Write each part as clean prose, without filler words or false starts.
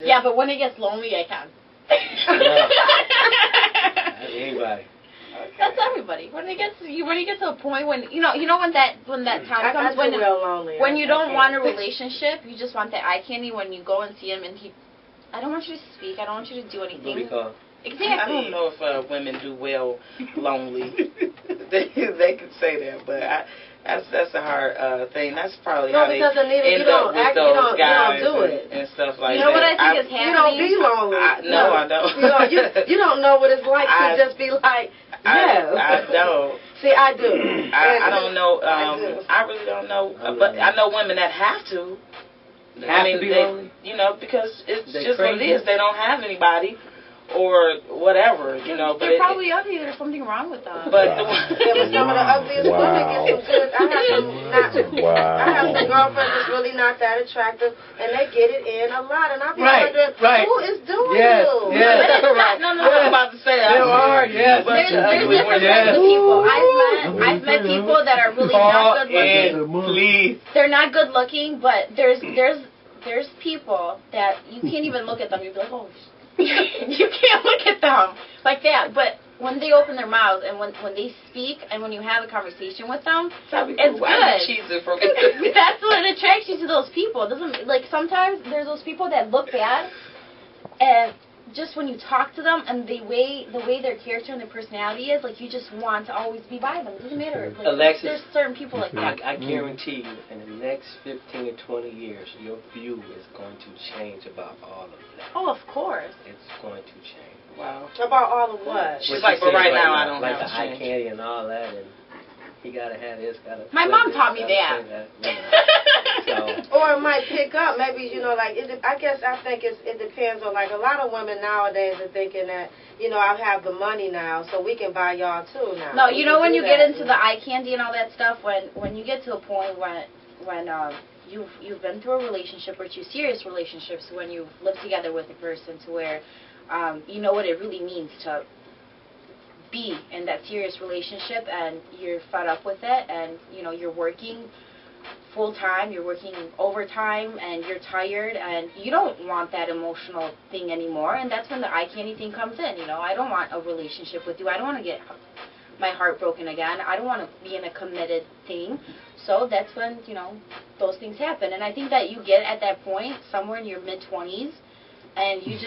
Yeah, but when it gets lonely, I can. Anybody. Okay. That's everybody. When you get to a point when when that time comes when you don't want a relationship, you just want that eye candy. When you go and see him and I don't want you to speak. I don't want you to do anything. Exactly. I don't know if women do well lonely. they could say that, but that's a hard thing. That's probably how they end up with those guys and stuff like that. You know what I think is happening? You don't be lonely. I don't. You don't know what it's like to just be like, no. I don't. See, I do. I don't know. I really don't know. But I know women that have to. To be lonely? Because it's just what it is. They don't have anybody. Or whatever, But they're probably ugly. There's something wrong with them. But some of the ugliest women get some good. I have some girlfriends that's really not that attractive, and they get it in a lot. And I be wondering, who is doing you? Yes. No. I was about to say that. There's different types of people. I've met people that are really not good looking. They're not good looking, but there's people that you can't even look at them. You'd be like, oh. You can't look at them like that. But when they open their mouths and when they speak and when you have a conversation with them, it's good. That's what attracts you to those people. It doesn't sometimes there's those people that look bad, and just when you talk to them and the way their character and their personality is, you just want to always be by them. It doesn't matter. Alexis, there's certain people like that. I guarantee you, in the next 15 or 20 years, your view is going to change about all of that. Oh, of course. It's going to change. Wow. About all of what? She's like, but right now I don't like have the eye candy and all that, and he gotta have this, My mom taught me that. Or it might pick up, maybe, I guess I think it depends on, a lot of women nowadays are thinking that, I have the money now, so we can buy y'all too now. No, when you get into the eye candy and all that stuff, when you get to a point when you've been through a relationship or two serious relationships, when you live together with a person to where you know what it really means to be in that serious relationship, and you're fed up with it, and you're working full time, you're working overtime, and you're tired, and you don't want that emotional thing anymore, and that's when the eye candy thing comes in. I don't want a relationship with you. I don't want to get my heart broken again. I don't want to be in a committed thing. So that's when those things happen, and I think that you get at that point somewhere in your mid-20s, and you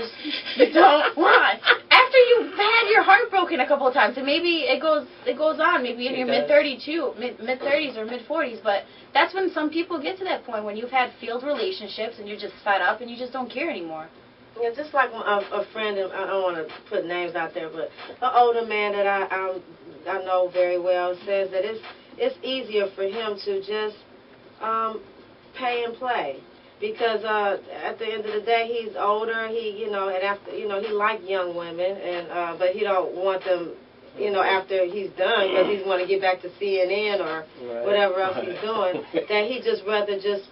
don't want. After you've had your heart broken a couple of times, and maybe it goes on, maybe in your mid-30s or mid-40s, but that's when some people get to that point when you've had failed relationships and you're just fed up and you just don't care anymore. Yeah, just like a friend, and I don't want to put names out there, but an older man that I know very well says that it's easier for him to just pay and play. Because at the end of the day, he's older. He, and after, he likes young women, and but he don't want them, after he's done, because he's want to get back to CNN or whatever else he's doing. That he just rather just,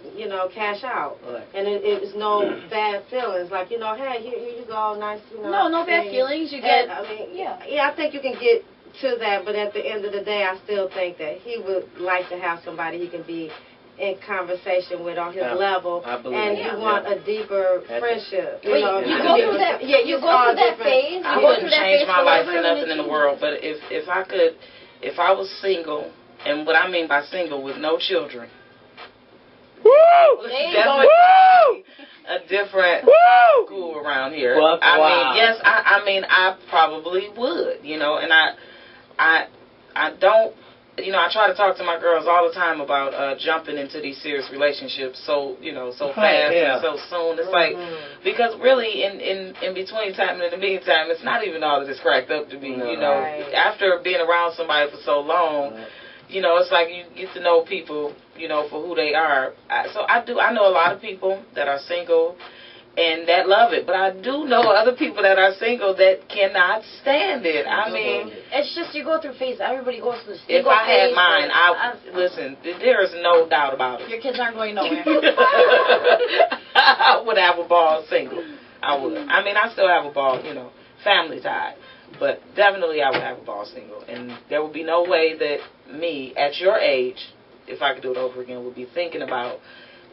cash out, and it's no bad feelings. Like, hey, here you go, nice, No bad feelings. You get. I think you can get to that, but at the end of the day, I still think that he would like to have somebody he can be in conversation with on his level, and you want a deeper friendship. You go through that phase. I wouldn't change my life for nothing in the world, but if I was single, and what I mean by single, with no children, definitely a different school around here. I probably would, and I don't. I try to talk to my girls all the time about jumping into these serious relationships so fast and so soon. It's like, because really in between time and in the meantime, it's not even all that it's cracked up to be. After being around somebody for so long, it's like you get to know people, for who they are. I know a lot of people that are single and that love it, but I do know other people that are single that cannot stand it. I mean, it's just you go through phases. Everybody goes through single phase. If I had mine, listen. There is no doubt about it. Your kids aren't going nowhere. I would have a ball single. I would. I mean, I still have a ball, family tied, but definitely I would have a ball single, and there would be no way that me at your age, if I could do it over again, would be thinking about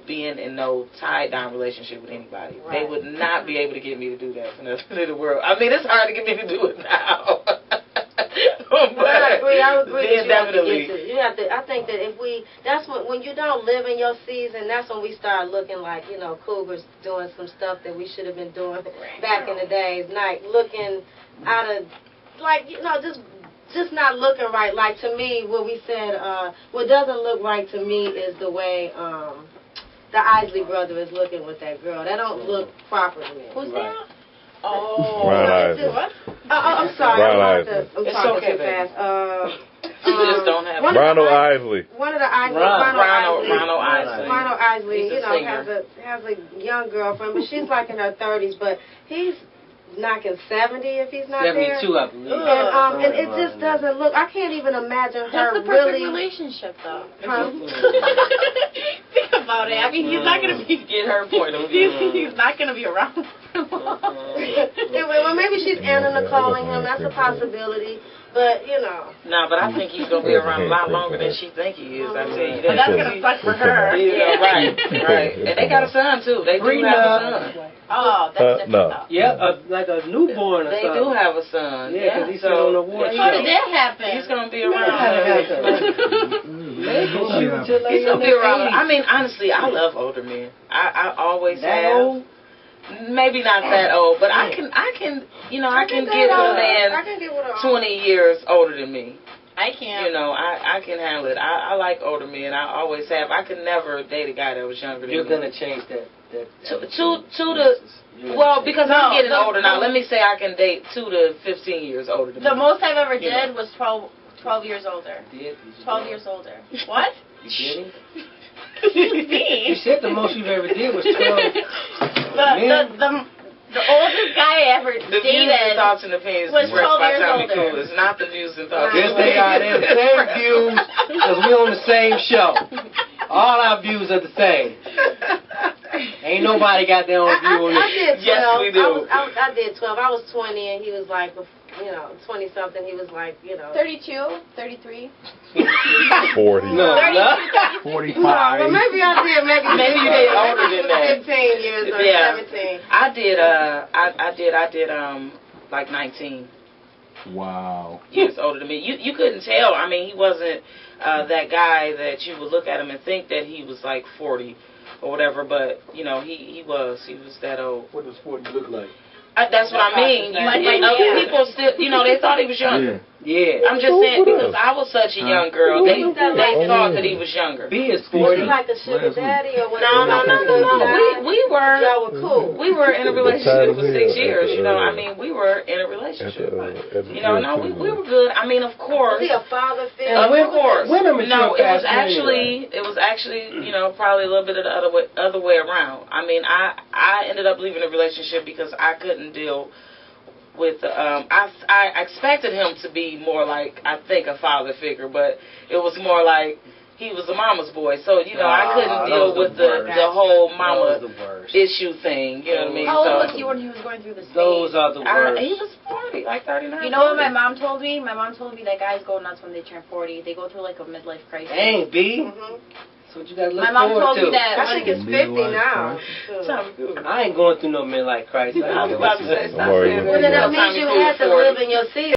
being in no tied-down relationship with anybody. Right. They would not be able to get me to do that for nothing in the world. I mean, it's hard to get me to do it now. But I would agree then that definitely. you have to. I think that that's when you don't live in your season, that's when we start looking like, cougars doing some stuff that we should have been doing back in the days, like looking out of, like, just not looking right. Like, to me, what we said, what doesn't look right to me is the way the Isley brother is looking with that girl. That don't look proper to me. Who's that? Oh, Ron Isley. What? I'm sorry. Ron I'm It's talking okay, too baby. fast. You just don't have Ronald Isley. One of the Isley, Ronald Isley. Ronald Isley, He's a singer. has a young girlfriend, but she's like in her 30s, but he's knocking 70 if he's not 72, there. I believe. And it just doesn't look. I can't even imagine That's her the perfect really. relationship, though. Huh? Think about it. I mean, he's not gonna be. Get her point of He's not gonna be around for long. Well, maybe she's Anna Nicole him. That's a possibility. But No, but I think he's gonna be around a lot longer than she think he is. I tell you that. But that's gonna suck for her. Right. And they got a son too. They do have a son. Oh, that's different no. though. Yeah, like a newborn or They something. do have a son. Yeah, 'cause he's still on the award How show. did that happen? He's gonna be How did that around. happen? He's gonna be around. I mean, honestly, I love older men. I always That have. old? Maybe not that old, but I can get with a man 20 years older than me. I can't. I can handle it. I like older men. I always have. I could never date a guy that was younger than You're me. gonna change that. Because I'm getting older now. Let me say I can date 2 to 15 years older than me. The most I've ever did was 12 years older. Did 12 years older. What? You did it? Me? You said the most you've ever did was 12. The oldest guy I ever The views and dated thoughts and opinions was expressed 12 by years Tommy older. Cool. It's not the views and thoughts. Yes, they are. They're the same views because we on the same show. All our views are the same. Ain't nobody got their own view on I this. did 12. Yes, we do. I did 12. I was 20 and he was like, 20 something. He was like, 32, 33. 40. No, 45. Well, maybe I did. Maybe you did older than that. 15 years or Yeah. 17. I did like 19 Wow. years older than me. You couldn't tell. I mean, he wasn't that guy that you would look at him and think that he was like 40 or whatever, but he was that old. What does 40 look like? That's what I mean. Other people still, they thought he was younger. Yeah. I'm just saying because I was such a young girl. They thought that he was younger. B is Was 40. he like a sugar daddy or was No. We Y'all were cool. were in a relationship for 6 years. I mean, we were in a relationship. No, we were good. I mean, of course. Was he a father figure? Of course. Women No, mature it was faster actually, probably a little bit of the other way around. I mean, I ended up leaving the relationship because I couldn't deal with I expected him to be more like, I think, a father figure, but it was more like he was a mama's boy. So, I couldn't deal with the whole mama issue thing. You know what I mean? How old was he when he was going through the stage? Those are the worst. He was 40, like 39. You know what my mom told me? My mom told me that guys go nuts when they turn 40. They go through like a midlife crisis. Dang, B. Mm-hmm. That's what you gotta look My mom forward told to. me that. I think it's 50 now. I ain't going through no midlife crisis. I was about to say, stop saying Well, Well, then that means you had to live in your season.